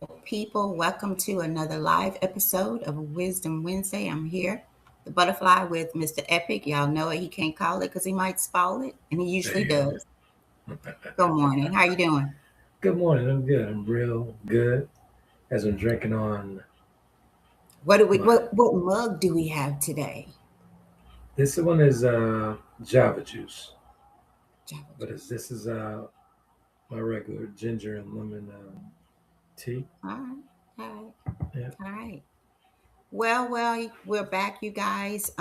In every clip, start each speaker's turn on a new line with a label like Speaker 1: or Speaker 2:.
Speaker 1: people. Welcome to another live episode of Wisdom Wednesday. I'm here, the butterfly with Mr. Epic. Y'all know it. He can't call it because he might spoil it, and he
Speaker 2: There
Speaker 1: usually
Speaker 2: you go.
Speaker 1: does. Good morning. How you doing?
Speaker 2: Good morning. I'm good. I'm real good as I'm drinking on
Speaker 1: What do we?
Speaker 2: my.
Speaker 1: What mug do we have today?
Speaker 2: This one is Java juice,
Speaker 1: Java
Speaker 2: but
Speaker 1: juice.
Speaker 2: this is my regular ginger and lemon tea.
Speaker 1: All right. All right.
Speaker 2: Yeah,
Speaker 1: All right. Well, we're back, you guys.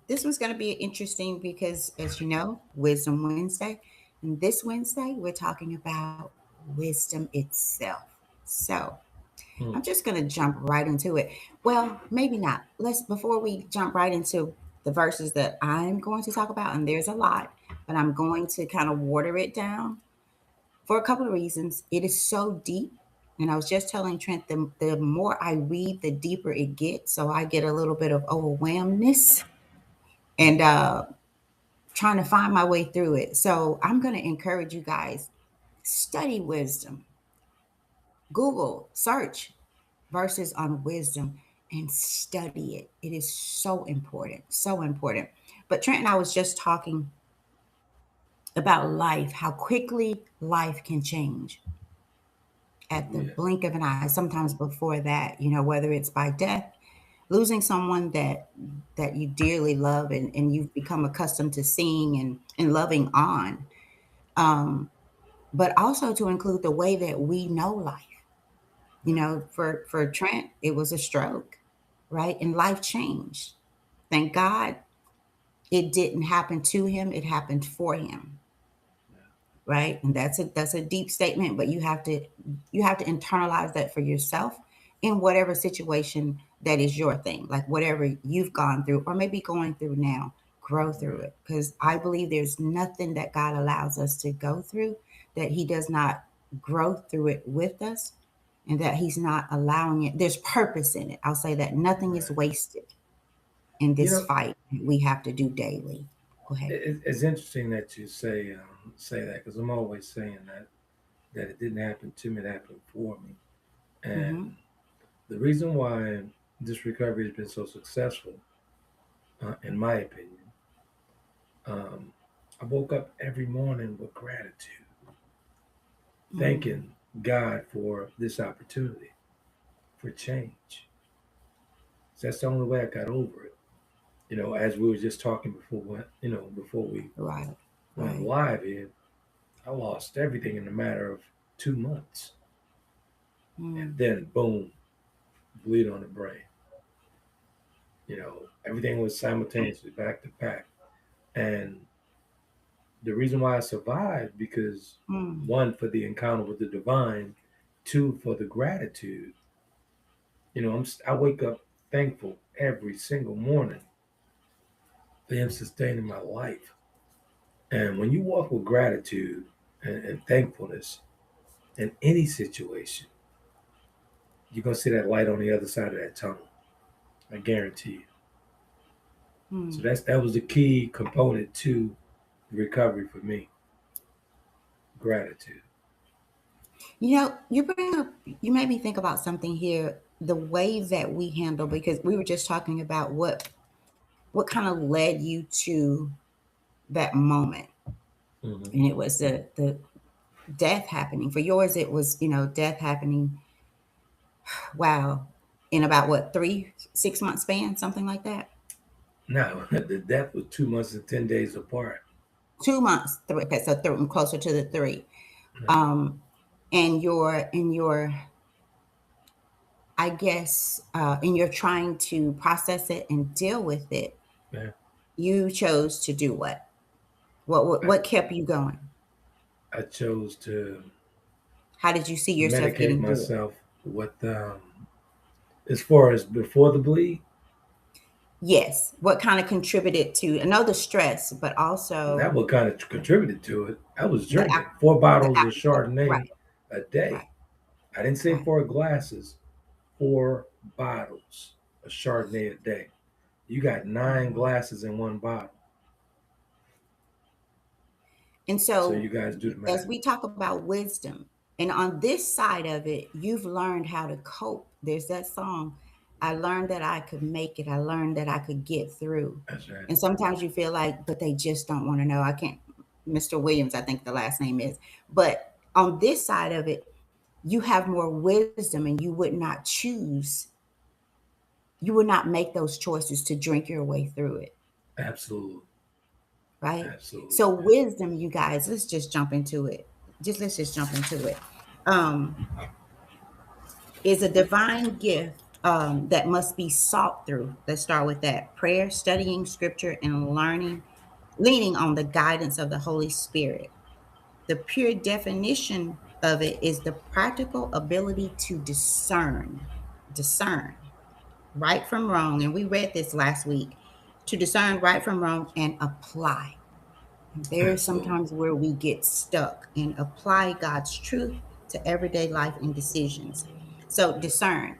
Speaker 1: This one's going to be interesting because, as you know, Wisdom Wednesday, and this Wednesday we're talking about wisdom itself. So
Speaker 2: mm,
Speaker 1: I'm just going to jump right into it. Well, maybe not. Let's before we jump right into the verses that I'm going to talk about, and there's a lot, but I'm going to kind of water it down for a couple of reasons. It is so deep. And I was just telling Trent, the more I read, the deeper it gets. So I get a little bit of overwhelmness and trying to find my way through it. So I'm going to encourage you guys, study wisdom. Google, search verses on wisdom and study it. It is so important, so important. But Trent and I was just talking about life, how quickly life can change at the
Speaker 2: yes,
Speaker 1: blink of an eye, sometimes before that, whether it's by death, losing someone that you dearly love and you've become accustomed to seeing and loving on. Um, but also to include the way that we know life. For Trent, it was a stroke, right? And life changed. Thank God it didn't happen to him, it happened for him, right? And that's a deep statement, but you have to internalize that for yourself in whatever situation that is your thing, like whatever you've gone through or maybe going through now. Grow through
Speaker 2: right,
Speaker 1: it, because I believe there's nothing that God allows us to go through that he does not grow through it with us, and that he's not allowing it. There's purpose in it. I'll say that nothing is
Speaker 2: right.
Speaker 1: wasted in
Speaker 2: You
Speaker 1: this
Speaker 2: know,
Speaker 1: fight we have to do daily. Go ahead.
Speaker 2: it's interesting that you say that because I'm always saying that it didn't happen to me, it happened for me. And
Speaker 1: Mm-hmm.
Speaker 2: the reason why this recovery has been so successful, in my opinion, um, I woke up every morning with gratitude,
Speaker 1: Mm.
Speaker 2: thanking God for this opportunity for change. So that's the only way I got over it. As we were just talking before, before we
Speaker 1: Right,
Speaker 2: went
Speaker 1: right.
Speaker 2: live here, I lost everything in a matter of 2 months, and
Speaker 1: Mm.
Speaker 2: then boom, bleed on the brain. You know, everything was simultaneously back to back, and the reason why I survived because
Speaker 1: Mm.
Speaker 2: one for the encounter with the divine, two for the gratitude. I wake up thankful every single morning for Him sustaining my life. And when you walk with gratitude and thankfulness in any situation, you're gonna see that light on the other side of that tunnel. I guarantee you. So
Speaker 1: Mm.
Speaker 2: that was the key component to the recovery for me. Gratitude.
Speaker 1: You made me think about something here. The way that we handle, because we were just talking about what kind of led you to that moment,
Speaker 2: Hmm.
Speaker 1: and it was the death happening. For yours, it was death happening. Wow, in about what 3 6 month span, something like that.
Speaker 2: Now, the death was 2 months and 10 days apart.
Speaker 1: 2 months, three. Okay, so closer to the three. Um, and your I guess, and you're trying to process it and deal with it,
Speaker 2: Yeah.
Speaker 1: you chose to do what? What kept you going?
Speaker 2: I chose to
Speaker 1: How did you see yourself
Speaker 2: medicate
Speaker 1: getting through it?
Speaker 2: myself with, as far as before the bleed,
Speaker 1: Yes. What kind of contributed to? I know the stress, but
Speaker 2: that
Speaker 1: also
Speaker 2: what kind of contributed to it. I was
Speaker 1: the
Speaker 2: drinking 4 bottles of
Speaker 1: alcohol.
Speaker 2: Chardonnay
Speaker 1: Right.
Speaker 2: a day.
Speaker 1: Right.
Speaker 2: I didn't say
Speaker 1: Right.
Speaker 2: 4 glasses, 4 bottles of Chardonnay a day. You got nine
Speaker 1: Wow.
Speaker 2: glasses in one bottle.
Speaker 1: And
Speaker 2: So
Speaker 1: so,
Speaker 2: you guys do the
Speaker 1: as
Speaker 2: math.
Speaker 1: we talk about wisdom, And on this side of it, you've learned how to cope. There's that song, I learned that I could make it. I learned that I could get through.
Speaker 2: That's right.
Speaker 1: And sometimes you feel like, but they just don't want to know. I can't, Mr. Williams, I think the last name is. But on this side of it, you have more wisdom and you would not make those choices to drink your way through it.
Speaker 2: Absolutely.
Speaker 1: Right?
Speaker 2: Absolutely.
Speaker 1: So wisdom, you guys, let's just jump into it. Let's just jump into it. Um, is a divine gift that must be sought through. Let's start with that. Prayer, studying scripture, and leaning on the guidance of the Holy Spirit. The pure definition of it is the practical ability to discern right from wrong. And we read this last week, to discern right from wrong and apply. There's
Speaker 2: Absolutely.
Speaker 1: sometimes where we get stuck and apply God's truth to everyday life and decisions. So discern.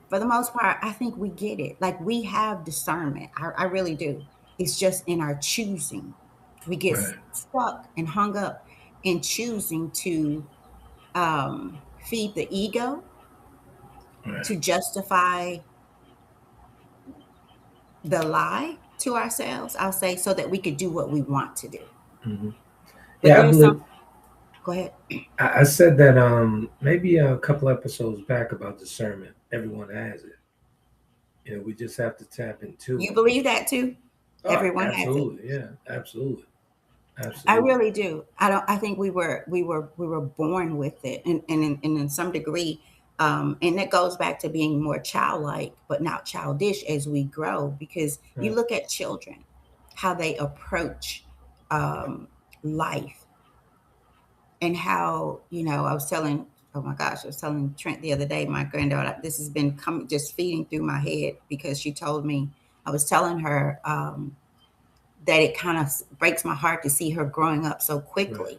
Speaker 1: For the most part, I think we get it. Like we have discernment. I really do. It's just in our choosing. We get
Speaker 2: Right.
Speaker 1: stuck and hung up in choosing to feed the ego,
Speaker 2: Right.
Speaker 1: to justify the lie to ourselves, I'll say, so that we could do what we want to do.
Speaker 2: Hmm.
Speaker 1: But
Speaker 2: Yeah, I
Speaker 1: there's some,
Speaker 2: believe
Speaker 1: go ahead.
Speaker 2: I said that maybe a couple episodes back about discernment. Everyone has it. We just have to tap into
Speaker 1: You
Speaker 2: it.
Speaker 1: believe that too?
Speaker 2: Oh,
Speaker 1: Everyone has it.
Speaker 2: absolutely. Yeah, absolutely.
Speaker 1: I
Speaker 2: Absolutely.
Speaker 1: really do. I think we were born with it, and in some degree, and that goes back to being more childlike, but not childish as we grow. Because you
Speaker 2: Right.
Speaker 1: look at children, how they approach um, life, and how I was telling. Oh my gosh, I was telling Trent the other day, my granddaughter. This has been coming, just feeding through my head because she told me. I was telling her. That it kind of breaks my heart to see her growing up so
Speaker 2: Right.
Speaker 1: quickly.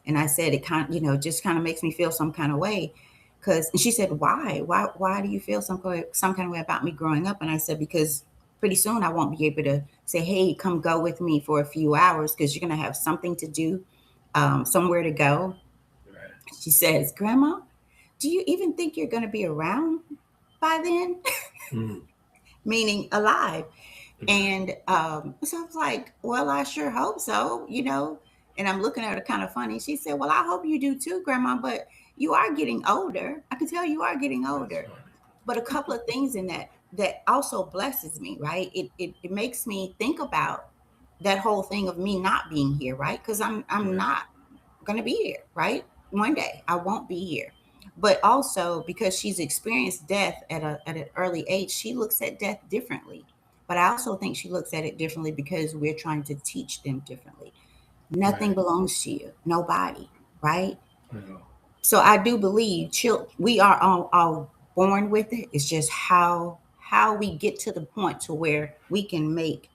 Speaker 1: And I said, it kind of, just kind of makes me feel some kind of way. And she said, why do you feel some kind of way about me growing up? And I said, because pretty soon I won't be able to say, hey, come go with me for a few hours because you're going to have something to do, somewhere to go.
Speaker 2: Right.
Speaker 1: She says, Grandma, do you even think you're going to be around by then?
Speaker 2: Mm.
Speaker 1: Meaning alive.
Speaker 2: Right.
Speaker 1: And so I was like, well, I sure hope so. And I'm looking at her kind of funny. She said, well, I hope you do too, Grandma, but you are getting older. I can tell you are getting
Speaker 2: That's
Speaker 1: older.
Speaker 2: funny.
Speaker 1: But a couple of things in that also blesses me, right? It makes me think about that whole thing of me not being here, right? Because I'm
Speaker 2: Right.
Speaker 1: not gonna be here, right? One day I won't be here. But also because she's experienced death at an early age, she looks at death differently. But I also think she looks at it differently because we're trying to teach them differently. Nothing
Speaker 2: Right.
Speaker 1: belongs to you, nobody, right?
Speaker 2: No.
Speaker 1: So I do believe we are all born with it. It's just how we get to the point to where we can make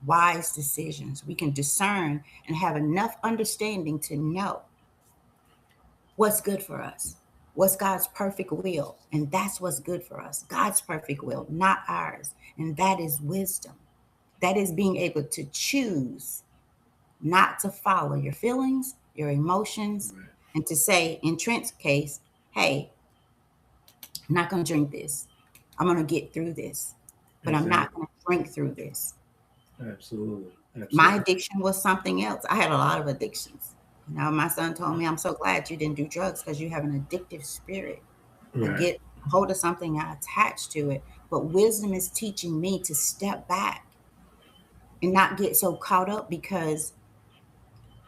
Speaker 1: wise decisions. We can discern and have enough understanding to know what's good for us, what's God's perfect will. And that's what's good for us. God's perfect will, not ours. And that is wisdom. That is being able to choose not to follow your feelings, your emotions,
Speaker 2: Right.
Speaker 1: and to say, in Trent's case, hey, I'm not going to drink this. I'm going to get through this, but I'm not
Speaker 2: Exactly.
Speaker 1: going to drink through this.
Speaker 2: Absolutely.
Speaker 1: My
Speaker 2: Absolutely.
Speaker 1: addiction was something else. I had a lot of addictions. My son told me, I'm so glad you didn't do drugs because you have an addictive spirit. I
Speaker 2: Right.
Speaker 1: get hold of something, I attach to it. But wisdom is teaching me to step back and not get so caught up because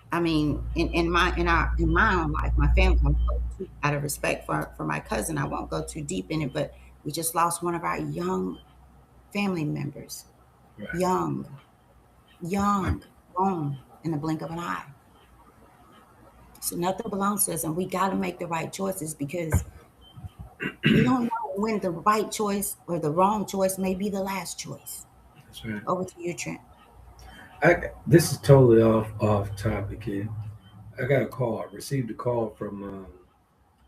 Speaker 1: I mean, in my own life, my family, I won't go out of respect for my cousin, I won't go too deep in it, but we just lost one of our young family members.
Speaker 2: Right.
Speaker 1: Young, young, gone in the blink of an eye. So nothing belongs to us, and we got to make the right choices because we don't know when the right choice or the wrong choice may be the last choice.
Speaker 2: That's right.
Speaker 1: Over to you, Trent.
Speaker 2: This is totally off topic here. I got a call. I received a call from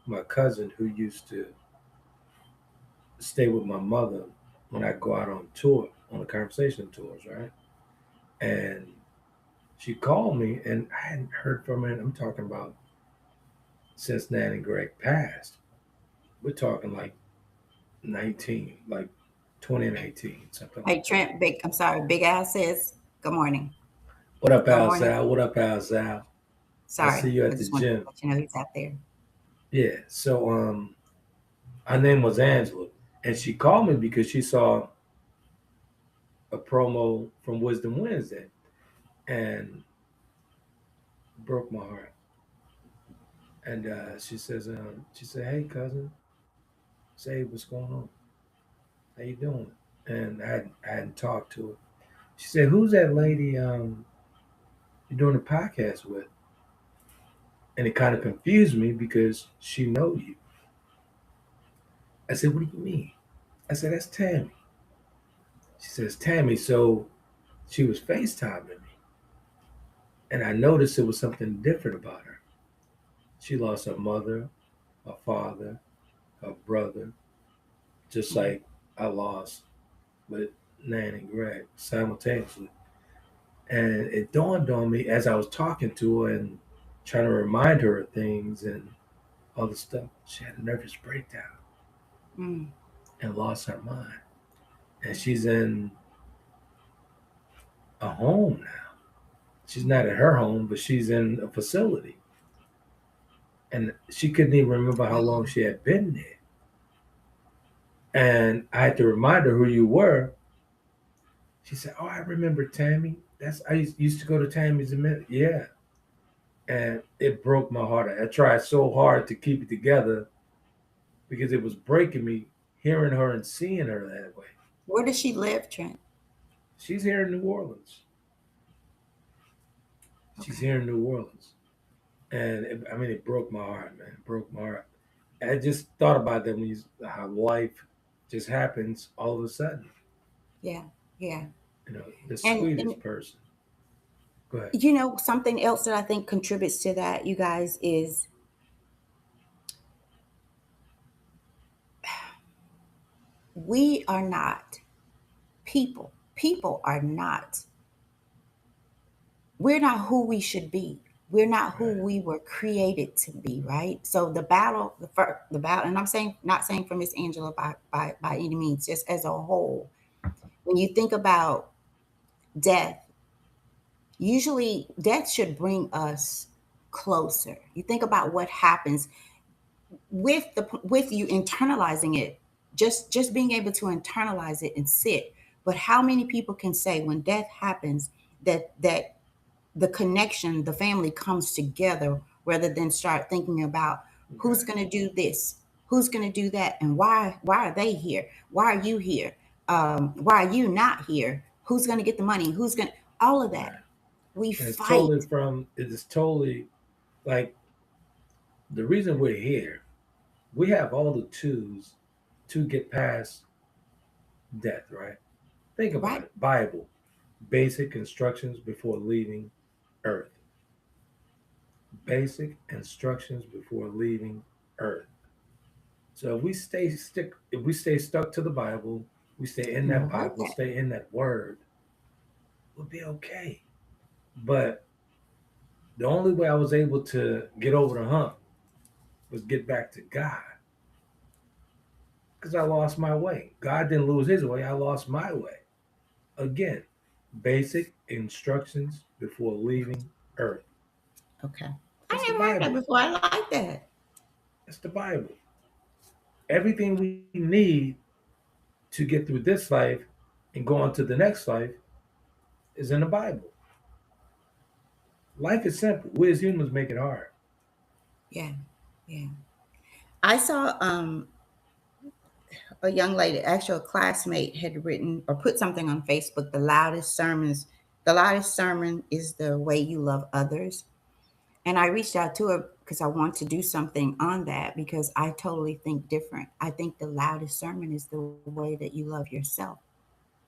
Speaker 2: my cousin who used to stay with my mother when I go out on tour, on the conversation tours, right? And she called me, and I hadn't heard from her. And I'm talking about since Nan and Greg passed. We're talking like 19, like 2018, something
Speaker 1: Hey
Speaker 2: like that.
Speaker 1: Trent, I'm sorry, Big Al says, good morning.
Speaker 2: What up,
Speaker 1: Good
Speaker 2: Al
Speaker 1: morning.
Speaker 2: Zal? What up, Al Zal? I
Speaker 1: Sorry,
Speaker 2: see you
Speaker 1: I
Speaker 2: at the
Speaker 1: just wanted to
Speaker 2: gym.
Speaker 1: let you know he's out there.
Speaker 2: Yeah. So her name was Angela, and she called me because she saw a promo from Wisdom Wednesday and broke my heart. And she said, "Hey, cousin, say what's going on? How you doing?" And I hadn't talked to her. She said, "Who's that lady you're doing a podcast with?" And it kind of confused me because she know you. I said, "What do you mean?" I said, "That's Tammy." She says, "Tammy." So she was FaceTiming me, and I noticed there was something different about her. She lost her mother, her father, her brother, just
Speaker 1: Mm.
Speaker 2: like I lost with Nan and Greg simultaneously. And it dawned on me as I was talking to her and trying to remind her of things and other stuff. She had a nervous breakdown
Speaker 1: Mm.
Speaker 2: and lost her mind. And she's in a home now. She's not at her home, but she's in a facility. And she couldn't even remember how long she had been there. And I had to remind her who you were. She said, "Oh, I remember Tammy. That's I used to go to Tammy's a minute." Yeah. And it broke my heart. I tried so hard to keep it together because it was breaking me hearing her and seeing her that way.
Speaker 1: Where does she live, Trent?
Speaker 2: She's here in New Orleans. She's
Speaker 1: Okay.
Speaker 2: here in New Orleans. And I mean, it broke my heart, man. It broke my heart. I just thought about that when how life just happens all of a sudden.
Speaker 1: Yeah, yeah.
Speaker 2: The
Speaker 1: And
Speaker 2: sweetest person. Go ahead.
Speaker 1: something else that I think contributes to that, you guys, is we are not people. People are not, we're not who we should be. We're not who
Speaker 2: Right.
Speaker 1: we were created to be, right? So the battle, and I'm saying, not saying for Miss Angela by any means, just as a whole. When you think about death, usually death should bring us closer. You think about what happens with you internalizing it, just being able to internalize it and sit. But how many people can say when death happens that the connection, the family comes together, rather than start thinking about who's
Speaker 2: Right.
Speaker 1: going to do this, who's going to do that, and why are they here, why are you here, why are you not here, who's going to get the money, who's going to, all of that.
Speaker 2: Right.
Speaker 1: We
Speaker 2: And it's
Speaker 1: fight.
Speaker 2: totally it is totally like the reason we're here, we have all the tools to get past death, right? Think about
Speaker 1: Right.
Speaker 2: it. Bible, basic instructions before leaving earth. Basic instructions before leaving earth. So if we stay stuck to the Bible, we stay in
Speaker 1: And I
Speaker 2: that
Speaker 1: love
Speaker 2: Bible,
Speaker 1: that.
Speaker 2: stay in that word, we'll be okay. But the only way I was able to get over the hump was get back to God because I lost my way. God didn't lose his way, I lost my way. Again, basic instructions before leaving earth.
Speaker 1: Okay. I
Speaker 2: That's the
Speaker 1: never heard that
Speaker 2: Bible.
Speaker 1: before. I like that.
Speaker 2: That's the Bible. Everything we need to get through this life and go on to the next life is in the Bible. Life is simple. We as humans make it hard.
Speaker 1: Yeah, yeah. I saw a young lady, actually a classmate, had written or put something on Facebook. The loudest sermon is the way you love others. And I reached out to her because I want to do something on that, because I totally think different. I think the loudest sermon is the way that you love yourself,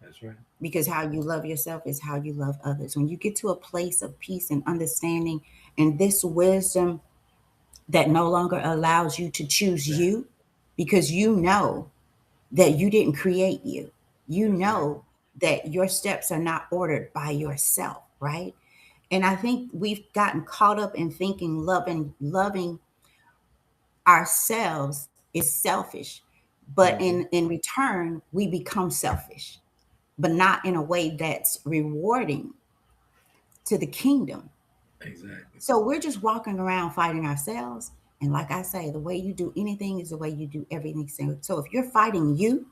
Speaker 2: That's right.
Speaker 1: because how you love yourself is how you love others. When you get to a place of peace and understanding and this wisdom that no longer allows you to choose
Speaker 2: Right.
Speaker 1: you, because you know that you didn't create you. You
Speaker 2: That's right.
Speaker 1: know that your steps are not ordered by yourself, right? And I think we've gotten caught up in thinking loving ourselves is selfish, but
Speaker 2: Mm-hmm.
Speaker 1: in return we become selfish, but not in a way that's rewarding to the kingdom.
Speaker 2: Exactly.
Speaker 1: So we're just walking around fighting ourselves. And like I say, the way you do anything is the way you do everything. So if you're fighting you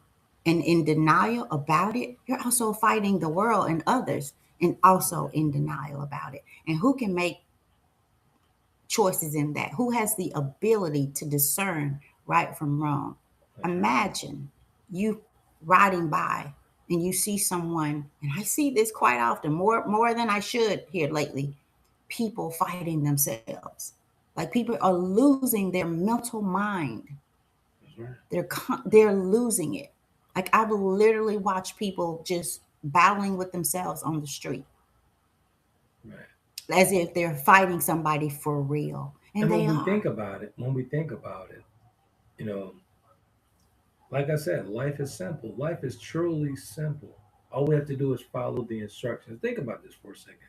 Speaker 1: and in denial about it, you're also fighting the world and others and also in denial about it. And who can make choices in that? Who has the ability to discern right from wrong?
Speaker 2: That's right.
Speaker 1: Imagine you riding by and you see someone, and I see this quite often, more than I should here lately, people fighting themselves. Like people are losing their mental mind.
Speaker 2: That's right.
Speaker 1: They're losing it. Like I've literally watched people just battling with themselves on the street
Speaker 2: Right.
Speaker 1: as if they're fighting somebody for real, and
Speaker 2: And
Speaker 1: they are.
Speaker 2: when we think about it, you know, like I said, life is simple. Life is truly simple. All we have to do is follow the instructions. Think about this for a second.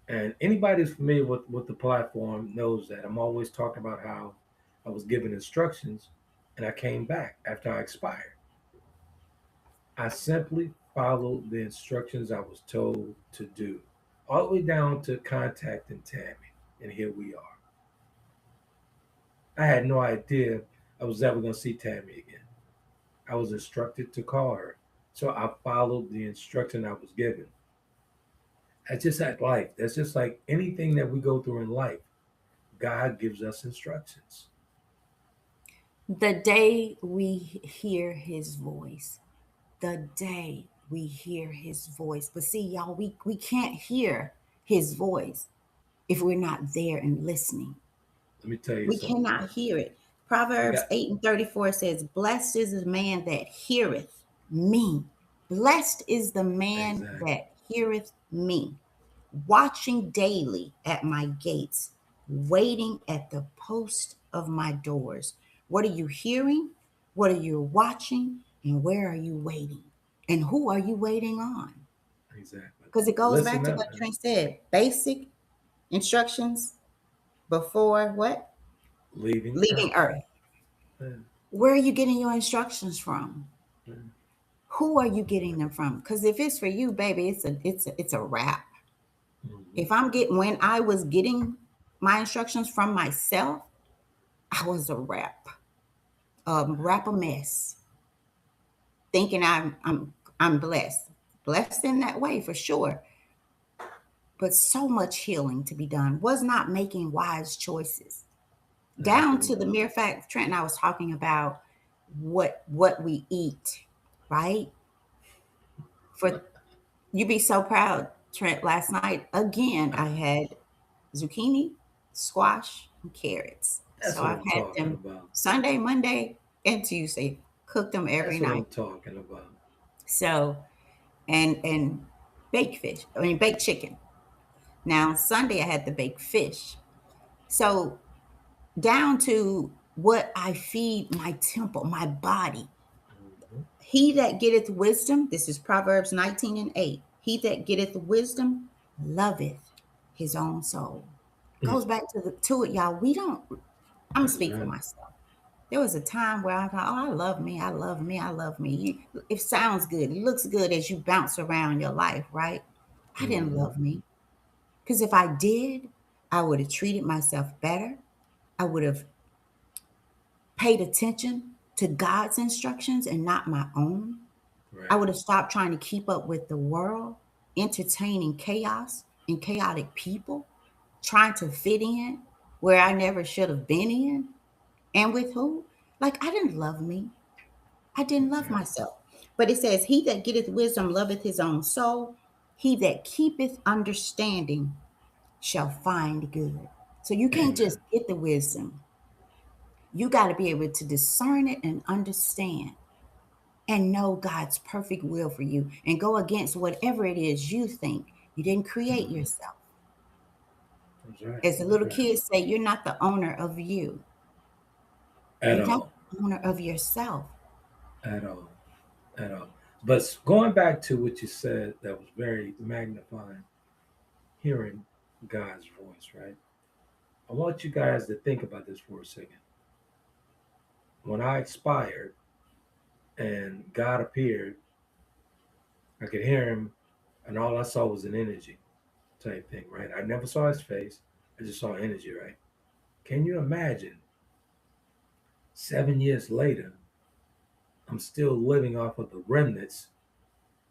Speaker 2: And anybody who's familiar with the platform knows that I'm always talking about how I was given instructions and I came back after I expired. I simply followed the instructions I was told to do, all the way down to contacting Tammy. And here we are. I had no idea I was ever going to see Tammy again. I was instructed to call her. So I followed the instruction I was given. That's just like life. That's just like anything that we go through in life. God gives us instructions.
Speaker 1: The day we hear his voice, the day we hear his voice. But see, y'all, we can't hear his voice if we're not there and listening.
Speaker 2: Let me tell you
Speaker 1: We
Speaker 2: something.
Speaker 1: cannot hear it.
Speaker 2: I
Speaker 1: Proverbs
Speaker 2: got
Speaker 1: 8 and 34 says, Blessed is the man that heareth me. Blessed is the man
Speaker 2: exactly.
Speaker 1: that heareth me, watching daily at my gates, waiting at the post of my doors. What are you hearing? What are you watching? And where are you waiting? And who are you waiting on?
Speaker 2: Exactly.
Speaker 1: Because it goes back
Speaker 2: Listen
Speaker 1: to
Speaker 2: up,
Speaker 1: what
Speaker 2: man.
Speaker 1: Trent said, basic instructions before what?
Speaker 2: Leaving
Speaker 1: Leaving
Speaker 2: Earth.
Speaker 1: earth.
Speaker 2: Man,
Speaker 1: Where are you getting your instructions from?
Speaker 2: man.
Speaker 1: Who are you getting them from? Because if it's for you, baby, it's a wrap.
Speaker 2: Mhm.
Speaker 1: If I'm getting when I was getting my instructions from myself, I was a mess, thinking I'm blessed, blessed in that way for sure. But so much healing to be done. Was not making wise choices, down to the
Speaker 2: Absolutely.
Speaker 1: mere fact Trent and I was talking about what we eat, right? For you be so proud, Trent. Last night again, I had zucchini, squash, and carrots.
Speaker 2: That's
Speaker 1: So
Speaker 2: what
Speaker 1: I've
Speaker 2: I'm
Speaker 1: had
Speaker 2: talking
Speaker 1: them
Speaker 2: about.
Speaker 1: Sunday, Monday, and Tuesday. Cooked them every
Speaker 2: That's what
Speaker 1: night.
Speaker 2: I'm talking about.
Speaker 1: So and baked fish. I mean baked chicken. Now Sunday I had the baked fish. So down to what I feed my temple, my body.
Speaker 2: Mhm.
Speaker 1: He that getteth wisdom, this is Proverbs 19 and 8. He that getteth wisdom loveth his own soul.
Speaker 2: Mm.
Speaker 1: Goes back to it, y'all. We don't, I'm gonna
Speaker 2: That's
Speaker 1: speak for
Speaker 2: right.
Speaker 1: myself. There was a time where I thought, oh, I love me, I love me, I love me. It sounds good, it looks good as you bounce around your life, right? I didn't
Speaker 2: Hmm.
Speaker 1: love me. Because if I did, I would have treated myself better. I would have paid attention to God's instructions and not my own. I
Speaker 2: Right.
Speaker 1: would have stopped trying to keep up with the world, entertaining chaos and chaotic people, trying to fit in where I never should have been in. And with who? Like, I didn't love me. I didn't
Speaker 2: That's
Speaker 1: love
Speaker 2: right.
Speaker 1: myself. But it says, He that getteth wisdom loveth his own soul. He that keepeth understanding shall find good. So you can't
Speaker 2: Amen.
Speaker 1: just get the wisdom. You got to be able to discern it and understand and know God's perfect will for you and go against whatever it is you think. You didn't create
Speaker 2: Hmm.
Speaker 1: yourself.
Speaker 2: That's right.
Speaker 1: As the
Speaker 2: That's
Speaker 1: little
Speaker 2: right.
Speaker 1: kids say, you're not the owner of you.
Speaker 2: At
Speaker 1: You're not
Speaker 2: all.
Speaker 1: the owner of yourself.
Speaker 2: At all. At all. But going back to what you said, that was very magnifying, hearing God's voice, right? I want you guys to think about this for a second. when I expired and God appeared, I could hear him, and all I saw was an energy type thing, right? I never saw his face. I just saw energy, right? Can you imagine 7 years later, I'm still living off of the remnants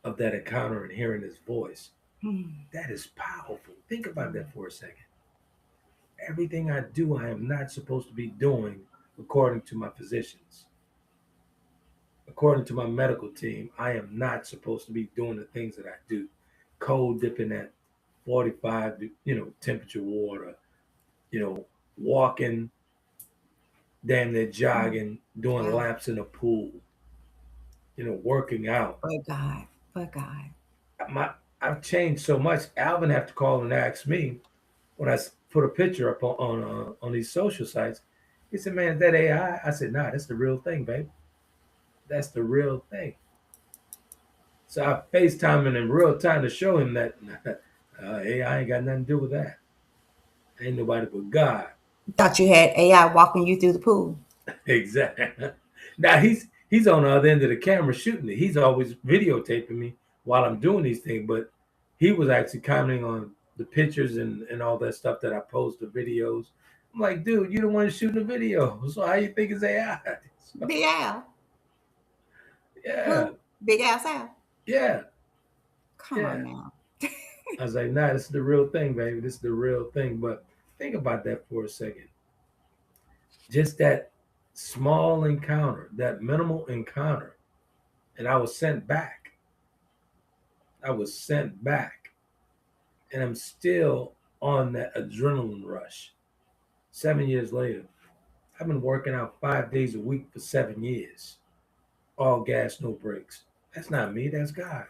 Speaker 2: of that encounter and hearing his voice?
Speaker 1: Hmm.
Speaker 2: That is powerful. Think about that for a second. Everything I do, I am not supposed to be doing according to my physicians. According to my medical team, I am not supposed to be doing the things that I do. Cold dipping at 45, temperature water, walking, damn near jogging, doing
Speaker 1: Wow.
Speaker 2: laps in a pool, working out.
Speaker 1: But God, but God.
Speaker 2: My I've changed so much. Alvin have to call and ask me when put a picture up on these social sites. He said, "Man, is that AI?" I said, "Nah, that's the real thing, baby. That's the real thing." So I FaceTime him in real time to show him that AI ain't got nothing to do with that. Ain't nobody but God.
Speaker 1: Thought you had AI walking you through the pool.
Speaker 2: Exactly. Now he's on the other end of the camera shooting it. He's always videotaping me while I'm doing these things, but he was actually commenting on the pictures and all that stuff that I post, the videos. I'm like, dude, you the one shooting the video, so how you think it's AI? So,
Speaker 1: Big Al.
Speaker 2: yeah,
Speaker 1: Who? Big Al Sal.
Speaker 2: yeah,
Speaker 1: Come
Speaker 2: yeah.
Speaker 1: on now.
Speaker 2: I was like, nah, this is the real thing, baby. This is the real thing. But think about that for a second. Just that small encounter, that minimal encounter, and I was sent back. I was sent back, and I'm still on that adrenaline rush. 7 years later, I've been working out 5 days a week for 7 years, all gas, no brakes. That's not me. That's God.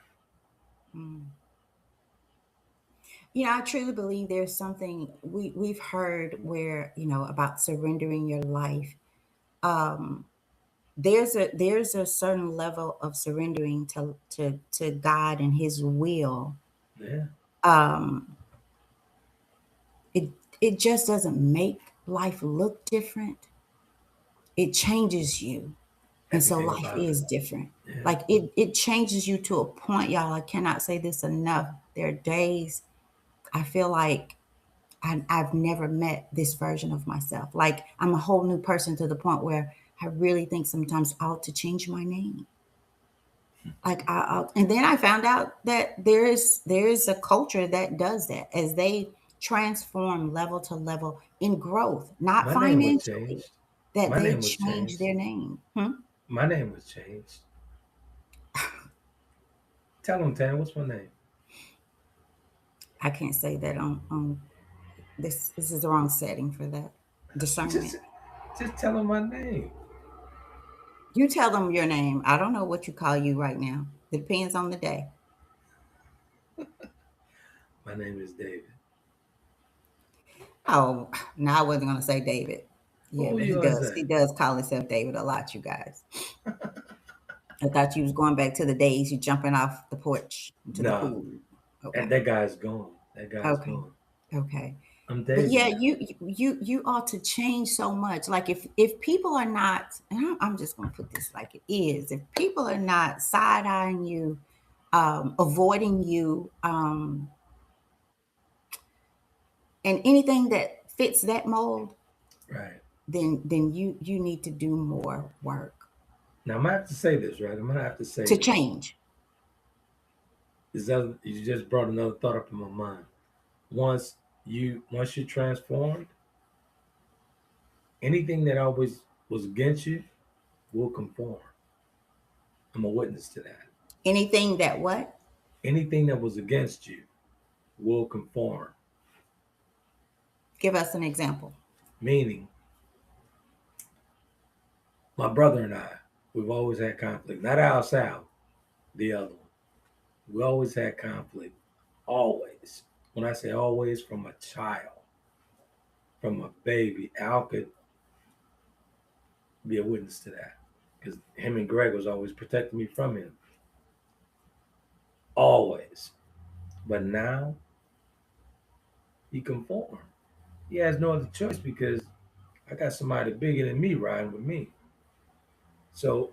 Speaker 1: Mm. You know, I truly believe there's something we've heard where, about surrendering your life. Um, there's a certain level of surrendering to God and His will.
Speaker 2: Yeah,
Speaker 1: Um, it it just doesn't make life look different. It changes you, and so
Speaker 2: everything
Speaker 1: life
Speaker 2: about it.
Speaker 1: is different.
Speaker 2: Yeah,
Speaker 1: Like it changes you to a point, y'all. I cannot say this enough. There are days I feel like I've never met this version of myself. Like I'm a whole new person to the point where I really think sometimes I ought to change my name. Like and then I found out that there is a culture that does that as they transform level to level in growth, not
Speaker 2: my name was
Speaker 1: financially,
Speaker 2: changed.
Speaker 1: that
Speaker 2: My
Speaker 1: they
Speaker 2: name was
Speaker 1: change
Speaker 2: changed.
Speaker 1: their name. Hmm?
Speaker 2: My name was changed. Tell them, Tan, what's my name?
Speaker 1: I can't say that on this. This is the wrong setting for that discernment.
Speaker 2: Just, just tell them my name.
Speaker 1: You tell them your name. I don't know what you call you right now. It depends on the day.
Speaker 2: My name is David.
Speaker 1: Oh, no, I wasn't gonna say David. Yeah,
Speaker 2: Who
Speaker 1: but
Speaker 2: you
Speaker 1: he
Speaker 2: gonna
Speaker 1: does.
Speaker 2: say?
Speaker 1: He does call himself David a lot, you guys. I thought you was going back to the days you jumping off the porch into the
Speaker 2: Nah,
Speaker 1: pool.
Speaker 2: and
Speaker 1: Okay.
Speaker 2: that guy's gone. That guy's
Speaker 1: Okay.
Speaker 2: gone.
Speaker 1: Okay.
Speaker 2: I'm
Speaker 1: But
Speaker 2: David
Speaker 1: yeah,
Speaker 2: now.
Speaker 1: you ought to change so much. Like if people are not, and I'm just gonna put this like it is. If people are not side eyeing you, avoiding you, and anything that fits that mold,
Speaker 2: Right.
Speaker 1: then you need to do more work
Speaker 2: Now I'm gonna have to say this, right? I'm gonna have to say
Speaker 1: to
Speaker 2: this.
Speaker 1: change.
Speaker 2: You just brought another thought up in my mind. Once you're transformed, anything that always was against you will conform. I'm a witness to that.
Speaker 1: Anything that what?
Speaker 2: Anything that was against you will conform.
Speaker 1: Give us an example.
Speaker 2: Meaning, my brother and I, we've always had conflict. Not Al Sal, the other one. We always had conflict. Always. When I say always, from a child, from a baby, Al could be a witness to that. Because him and Greg was always protecting me from him. Always. But now he conformed. He has no other choice because I got somebody bigger than me riding with me. So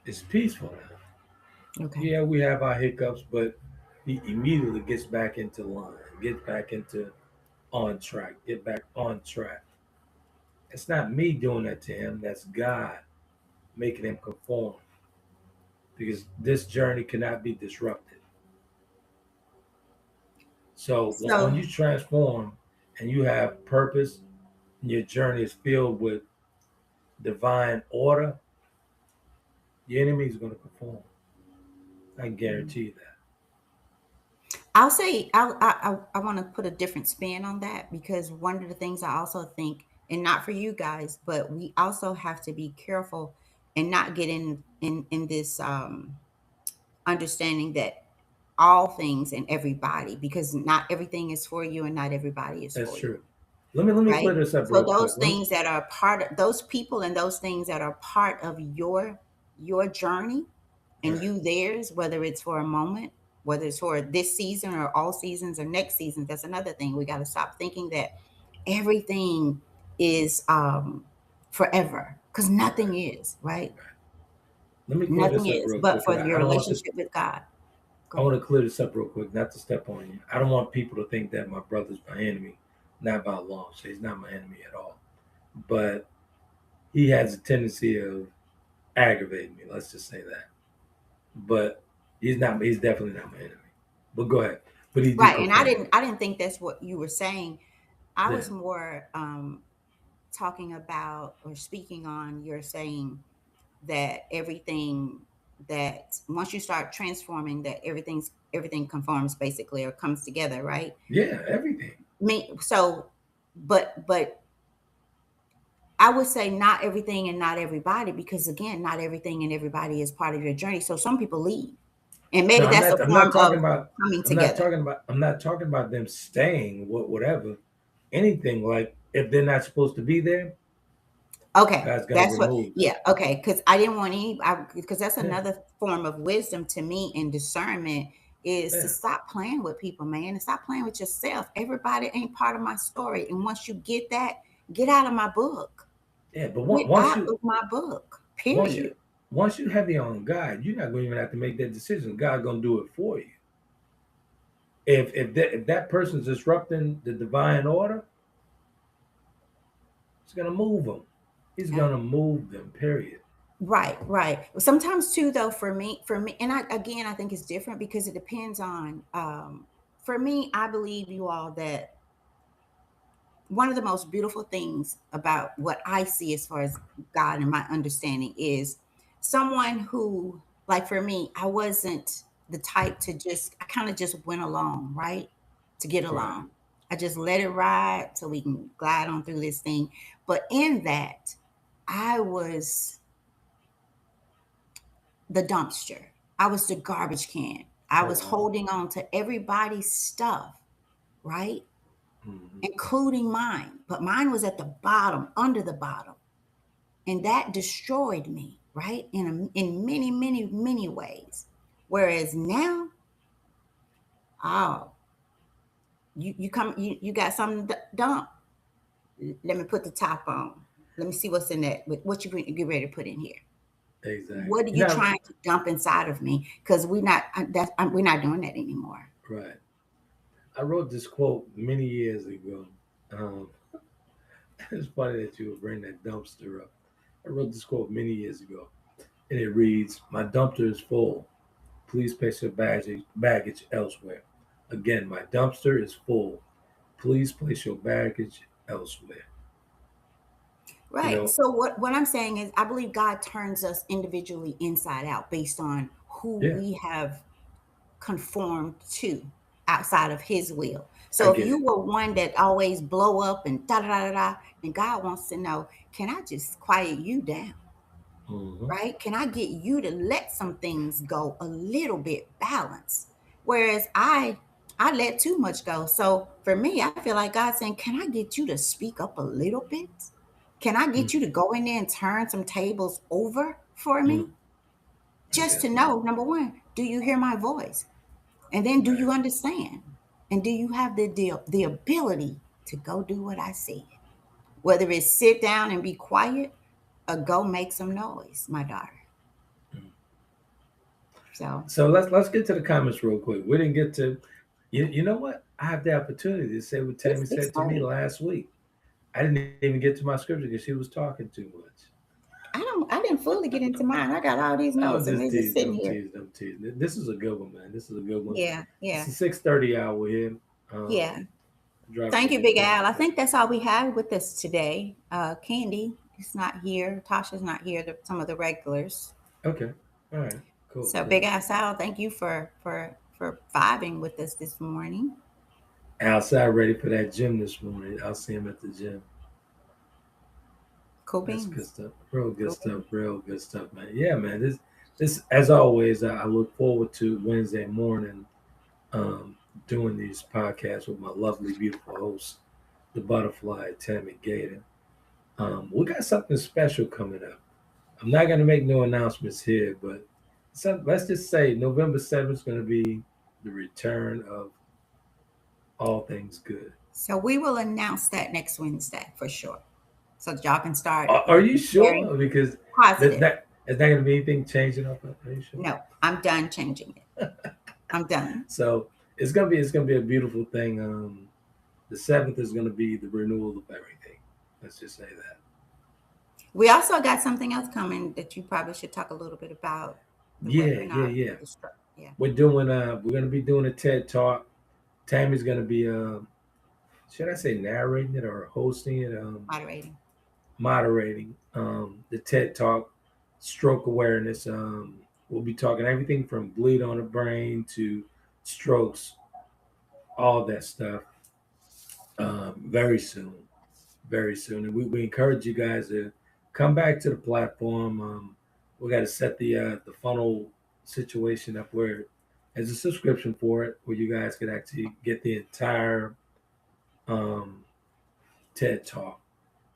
Speaker 2: it's peaceful now.
Speaker 1: Okay.
Speaker 2: Yeah, we have our hiccups, but he immediately gets back into line, gets back into on track, get back on track. It's not me doing that to him. That's God making him conform because this journey cannot be disrupted. So when
Speaker 1: So
Speaker 2: you transform and you have purpose and your journey is filled with divine order, the enemy is going to conform. I can guarantee you that.
Speaker 1: I'll say I want to put a different spin on that because one of the things I also think, and not for you guys, but we also have to be careful and not get in this understanding that all things and everybody, because not everything is for you and not everybody is
Speaker 2: That's
Speaker 1: for you,
Speaker 2: true. Let me
Speaker 1: right?
Speaker 2: clear this up
Speaker 1: So
Speaker 2: real quick.
Speaker 1: those things that are part of those people and those things that are part of your journey and
Speaker 2: Right.
Speaker 1: you theirs, whether it's for a moment, whether it's for this season or all seasons or next season, that's another thing. We got to stop thinking that everything is forever, because nothing
Speaker 2: Right.
Speaker 1: is, right?
Speaker 2: Right. Let me clear
Speaker 1: Nothing
Speaker 2: this up
Speaker 1: is,
Speaker 2: real
Speaker 1: but
Speaker 2: quick
Speaker 1: for
Speaker 2: because I
Speaker 1: your
Speaker 2: don't want this.
Speaker 1: relationship with God. Go
Speaker 2: I
Speaker 1: ahead.
Speaker 2: want to clear this up real quick, not to step on you. I don't want people to think that my brother's my enemy. Not by a long shot. He's not my enemy at all. But he has a tendency of aggravating me. Let's just say that. But he's not. He's definitely not my enemy. But go ahead. But he do
Speaker 1: Right. And I
Speaker 2: conform.
Speaker 1: didn't I didn't think that's what you were saying. I
Speaker 2: Yeah.
Speaker 1: was more talking about or speaking on you're saying that everything, that once you start transforming, that everything conforms basically or comes together, right?
Speaker 2: Yeah. Everything.
Speaker 1: Me so but I would say not everything and not everybody, because again, not everything and everybody is part of your journey. So some people leave. And
Speaker 2: No,
Speaker 1: maybe
Speaker 2: I'm
Speaker 1: that's a
Speaker 2: not. I'm not
Speaker 1: form
Speaker 2: talking
Speaker 1: of
Speaker 2: about.
Speaker 1: coming
Speaker 2: I'm not
Speaker 1: together.
Speaker 2: talking about. I'm not talking about them staying. Whatever. Anything like if they're not supposed to be there,
Speaker 1: Okay,
Speaker 2: God's gonna
Speaker 1: that's what.
Speaker 2: remove them.
Speaker 1: Yeah, okay, because I didn't want any. Because that's
Speaker 2: Yeah.
Speaker 1: another form of wisdom to me and discernment is to
Speaker 2: Yeah.
Speaker 1: stop playing with people, man, and stop playing with yourself. Everybody ain't part of my story, and once you get that, get out of my book.
Speaker 2: Yeah. But
Speaker 1: Get
Speaker 2: once
Speaker 1: out
Speaker 2: you
Speaker 1: of my book.
Speaker 2: once
Speaker 1: Period.
Speaker 2: you once you have your own God, you're not going to even have to make that decision. God's gonna do it for you. If that person's disrupting the divine order, it's gonna move them. He's
Speaker 1: Yeah.
Speaker 2: gonna move them. Period.
Speaker 1: Right, right. Sometimes too, though, for me, and I think it's different because it depends on. For me, I believe you all that one of the most beautiful things about what I see as far as God and my understanding is someone who, like for me, I wasn't the type to just, I kind of just went along, right? To get
Speaker 2: Right.
Speaker 1: along. I just let it ride so we can glide on through this thing. But in that, I was the dumpster, I was the garbage can. I
Speaker 2: Oh
Speaker 1: was
Speaker 2: wow.
Speaker 1: holding on to everybody's stuff, right?
Speaker 2: Hmm.
Speaker 1: Including mine. But mine was at the bottom, under the bottom. And that destroyed me, right? In many, many, many ways. Whereas now, oh, you got something to dump. Let me put the top on. Let me see what's in that. What you get ready to put in here?
Speaker 2: Exactly.
Speaker 1: What are you trying to dump inside of me? Because we're not doing that anymore.
Speaker 2: Right. I wrote this quote many years ago. Um, it's funny that you would bring that dumpster up. I wrote this quote many years ago, and it reads, "My dumpster is full. Please place your baggage elsewhere." Again, my dumpster is full. Please place your baggage elsewhere. You
Speaker 1: Right.
Speaker 2: know,
Speaker 1: So what I'm saying is I believe God turns us individually inside out based on who
Speaker 2: yeah,
Speaker 1: we have conformed to outside of his will.
Speaker 2: I
Speaker 1: So if
Speaker 2: get
Speaker 1: you
Speaker 2: it.
Speaker 1: were one that always blow up and da da da da da, then God wants to know, can I just quiet you down?
Speaker 2: Hmm.
Speaker 1: Right? Can I get you to let some things go a little bit balanced? Whereas I let too much go. So for me, I feel like God's saying, can I get you to speak up a little bit? Can I get you to go in there and turn some tables over for
Speaker 2: Hmm.
Speaker 1: me?
Speaker 2: I
Speaker 1: Just to
Speaker 2: got you.
Speaker 1: know, number one, do you hear my voice? And then do
Speaker 2: Right.
Speaker 1: you understand? And do you have the ability to go do what I said? Whether it's sit down and be quiet, go make some noise, my daughter.
Speaker 2: Mm.
Speaker 1: So
Speaker 2: So let's get to the comments real quick. We didn't get to you know what? I have the opportunity to say what Tammy
Speaker 1: it's
Speaker 2: said to me
Speaker 1: great.
Speaker 2: last week. I didn't even get to my scripture because she was talking too much.
Speaker 1: I didn't fully get into mine. I got all these
Speaker 2: I'm
Speaker 1: notes and
Speaker 2: just
Speaker 1: they're just
Speaker 2: teasing.
Speaker 1: sitting
Speaker 2: I'm
Speaker 1: here.
Speaker 2: teasing. I'm teasing. This is a good one, man. This is a good one.
Speaker 1: Yeah,
Speaker 2: It's
Speaker 1: yeah,
Speaker 2: a 6:30 hour here. Um,
Speaker 1: yeah.
Speaker 2: driving to
Speaker 1: Thank you, Big
Speaker 2: Detroit.
Speaker 1: Al. I
Speaker 2: So
Speaker 1: think that's all we have with us today. Candy is not here. Tasha's not here. Some of the regulars.
Speaker 2: okay, all right, cool,
Speaker 1: So
Speaker 2: cool.
Speaker 1: Big Al Sal, thank you for vibing with us this morning.
Speaker 2: Outside ready for that gym this morning. I'll see him at the gym.
Speaker 1: Cool
Speaker 2: That's good
Speaker 1: beans.
Speaker 2: stuff. Real good
Speaker 1: Cool
Speaker 2: stuff.
Speaker 1: beans.
Speaker 2: Real good stuff, man. Yeah, man. This as always. I look forward to Wednesday morning. Um, doing these podcasts with my lovely, beautiful host, the Butterfly Tammy Gator. We got something special coming up. I'm not gonna make no announcements here, but let's just say November 7th is gonna be the return of all things good.
Speaker 1: So we will announce that next Wednesday for sure. So that y'all can start
Speaker 2: Are you
Speaker 1: preparing
Speaker 2: sure? Because
Speaker 1: positive.
Speaker 2: that is not gonna be anything changing up. Are you sure?
Speaker 1: No, I'm done changing it. I'm done.
Speaker 2: So it's gonna be a beautiful thing. The 7th is gonna be the renewal of everything. Let's just say that.
Speaker 1: We also got something else coming that you probably should talk a little bit about the
Speaker 2: Yeah, yeah,
Speaker 1: webinar.
Speaker 2: yeah.
Speaker 1: Yeah,
Speaker 2: We're gonna be doing a TED talk. Tammy's gonna be should I say narrating it or hosting it?
Speaker 1: moderating.
Speaker 2: Moderating the TED talk, stroke awareness. We'll be talking everything from bleed on the brain to strokes, all that stuff. Very soon, very soon, and we encourage you guys to come back to the platform. We got to set the funnel situation up where there's a subscription for it, where you guys could actually get the entire um, TED talk.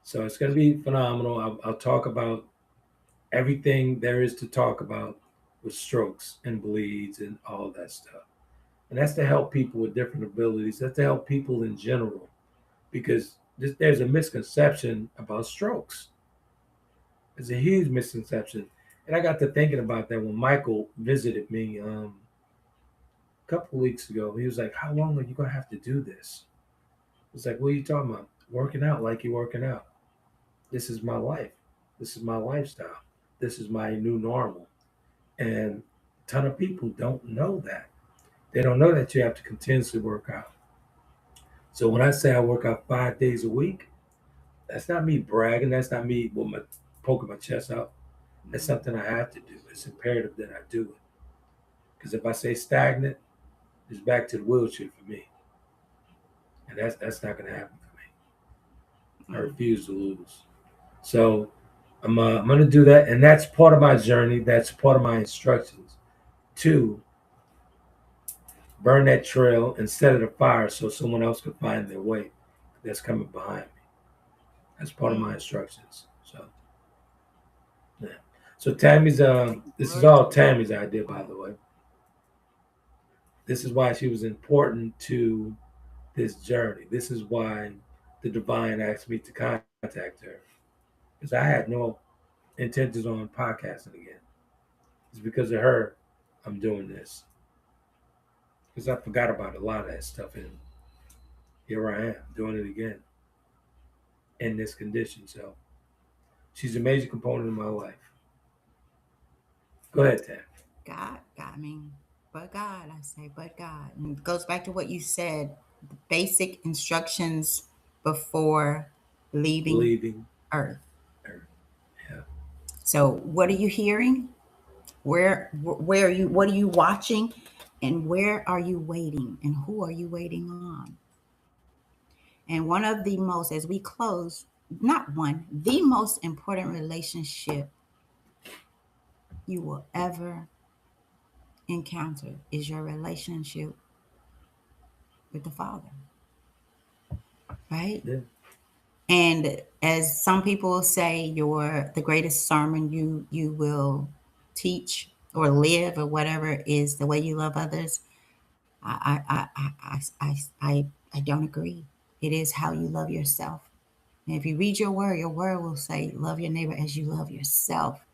Speaker 2: So it's going to be phenomenal. I'll talk about everything there is to talk about with strokes and bleeds and all that stuff. And that's to help people with different abilities. That's to help people in general, because there's a misconception about strokes. There's a huge misconception. And I got to thinking about that when Michael visited me a couple of weeks ago. He was like, "How long are you going to have to do this?" I was like, "What are you talking about? Working out like you're working out. This is my life. This is my lifestyle. This is my new normal." And a ton of people don't know that. They don't know that you have to continuously work out. So when I say I work out 5 days a week, that's not me bragging. That's not me poking my chest out. That's
Speaker 1: Mhm.
Speaker 2: something I have to do. It's imperative that I do it. Because if I say stagnant, it's back to the wheelchair for me, and that's not going to happen for me. I
Speaker 1: Mm.
Speaker 2: refuse to lose. So I'm going to do that, and that's part of my journey. That's part of my instructions to burn that trail and set it afire so someone else can find their way that's coming behind me. That's part of my
Speaker 1: Mm.
Speaker 2: instructions. So yeah. So Tammy's this is
Speaker 1: Glory to
Speaker 2: all Tammy's idea, by
Speaker 1: God.
Speaker 2: the way. This is why she was important to this journey. This is why the divine asked me to contact her. Because I had no intentions on podcasting again. It's because of her I'm doing this. Because I forgot about a lot of that stuff, and here I am doing it again in this condition. So she's a major component of my life. Go ahead, Tam.
Speaker 1: God, I mean, but God, I say, but God. And it goes back to what you said, the basic instructions before leaving
Speaker 2: Leaving
Speaker 1: Earth.
Speaker 2: Earth. Yeah.
Speaker 1: So, what are you hearing? Where are you? What are you watching? And where are you waiting? And who are you waiting on? And one of the most, as we close, not one, the most important relationship you will ever encounter is your relationship with the Father, right?
Speaker 2: Yeah.
Speaker 1: And as some people say, the greatest sermon you will teach or live or whatever is the way you love others. I I I I I, I don't agree. It is how you love yourself. And if you read your word will say, love your neighbor as you love yourself.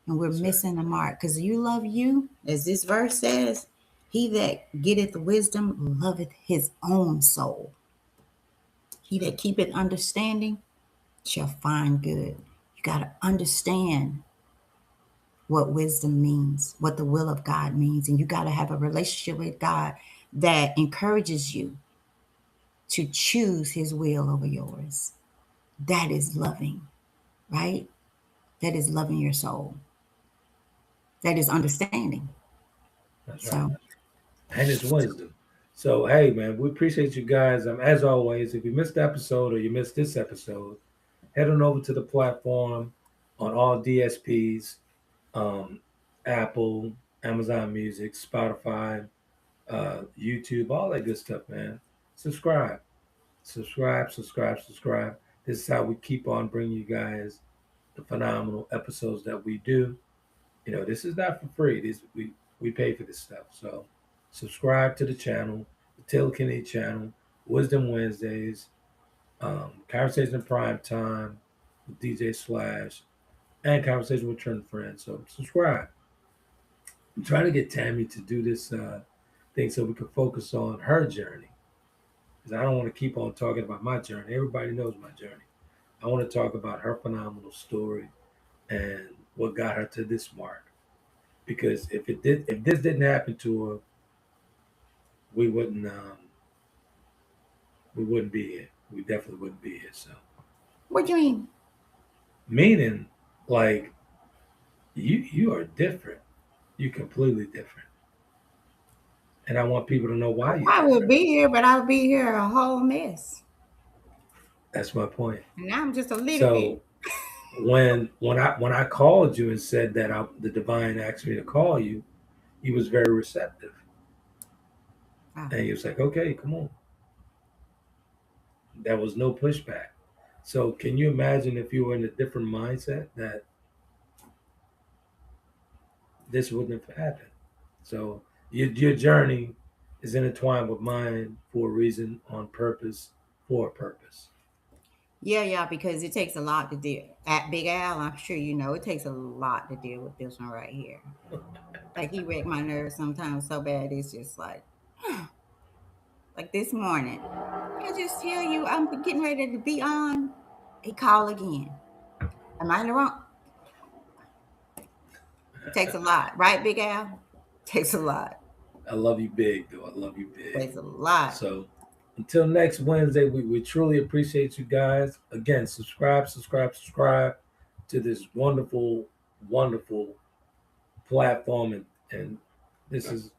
Speaker 1: And we're
Speaker 2: That's right.
Speaker 1: missing the mark because you love you, as this verse says, he that getteth wisdom loveth his own soul. He that keepeth understanding shall find good. You got to understand what wisdom means, what the will of God means. And you got to have a relationship with God that encourages you to choose his will over yours. That is loving, right? That is loving your soul. That is understanding.
Speaker 2: That's right.
Speaker 1: So,
Speaker 2: And it's wisdom. So, hey, man, we appreciate you guys. As always, if you missed the episode or you missed this episode, head on over to the platform on all DSPs, um, Apple, Amazon Music, Spotify, YouTube, all that good stuff, man. Subscribe, subscribe. This is how we keep on bringing you guys the phenomenal episodes that we do. This is not for free. We pay for this stuff. So subscribe to the channel, the Taylor Kennedy channel, Wisdom Wednesdays, Conversation in Prime Time with DJ Slash, and Conversation with Trent Friends. So subscribe. I'm trying to get Tammy to do this thing so we can focus on her journey. Because I don't want to keep on talking about my journey. Everybody knows my journey. I want to talk about her phenomenal story and what got her to this mark. Because if this didn't happen to her, we wouldn't be here. We definitely wouldn't be here. So,
Speaker 1: what do you mean?
Speaker 2: meaning, like, you are different. You're completely different, and I want people to know why you're
Speaker 1: I would
Speaker 2: different.
Speaker 1: be here, but I'll be here a whole mess.
Speaker 2: That's my point.
Speaker 1: And I'm just a little bit.
Speaker 2: So when I called you and said that the divine asked me to call you, he was very receptive,
Speaker 1: Oh.
Speaker 2: and he was like, "Okay, come on." There was no pushback. So can you imagine if you were in a different mindset that this wouldn't have happened? So your journey is intertwined with mine for a reason, on purpose, for a purpose.
Speaker 1: Yeah, because it takes a lot to deal. At Big Al, I'm sure you know, it takes a lot to deal with this one right here. Like he wrecked my nerves sometimes so bad, it's just like this morning. I just tell you, I'm getting ready to be on. He called again. Am I in the wrong? It takes a lot, right, Big Al? It takes a lot.
Speaker 2: I love you big, though. I love you
Speaker 1: It
Speaker 2: big.
Speaker 1: takes a lot.
Speaker 2: So until next Wednesday, we truly appreciate you guys. Again, subscribe to this wonderful, wonderful platform, and this is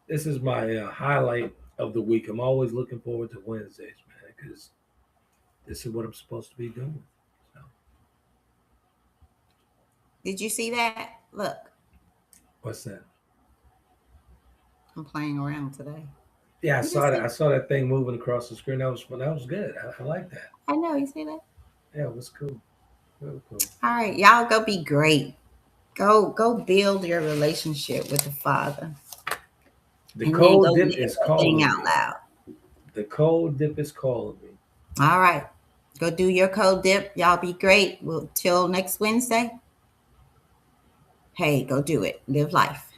Speaker 2: this is my highlight of the week. I'm always looking forward to Wednesdays, man, because this is what I'm supposed to be doing. So,
Speaker 1: Did you see that? Look,
Speaker 2: what's that?
Speaker 1: I'm playing around today.
Speaker 2: Yeah, I
Speaker 1: You
Speaker 2: saw
Speaker 1: just
Speaker 2: that.
Speaker 1: see?
Speaker 2: I saw that thing moving across the screen. That was fun. That was good. I like that.
Speaker 1: I know, you see that?
Speaker 2: Yeah, it was cool. Real cool.
Speaker 1: All right, y'all go be great. Go build your relationship with the Father.
Speaker 2: The
Speaker 1: And then
Speaker 2: cold
Speaker 1: go
Speaker 2: dip
Speaker 1: live
Speaker 2: is
Speaker 1: that thing
Speaker 2: calling
Speaker 1: out
Speaker 2: me.
Speaker 1: loud.
Speaker 2: The cold dip is calling me.
Speaker 1: All right. Go do your code dip. Y'all be great. Till next Wednesday. Hey, go do it. Live life.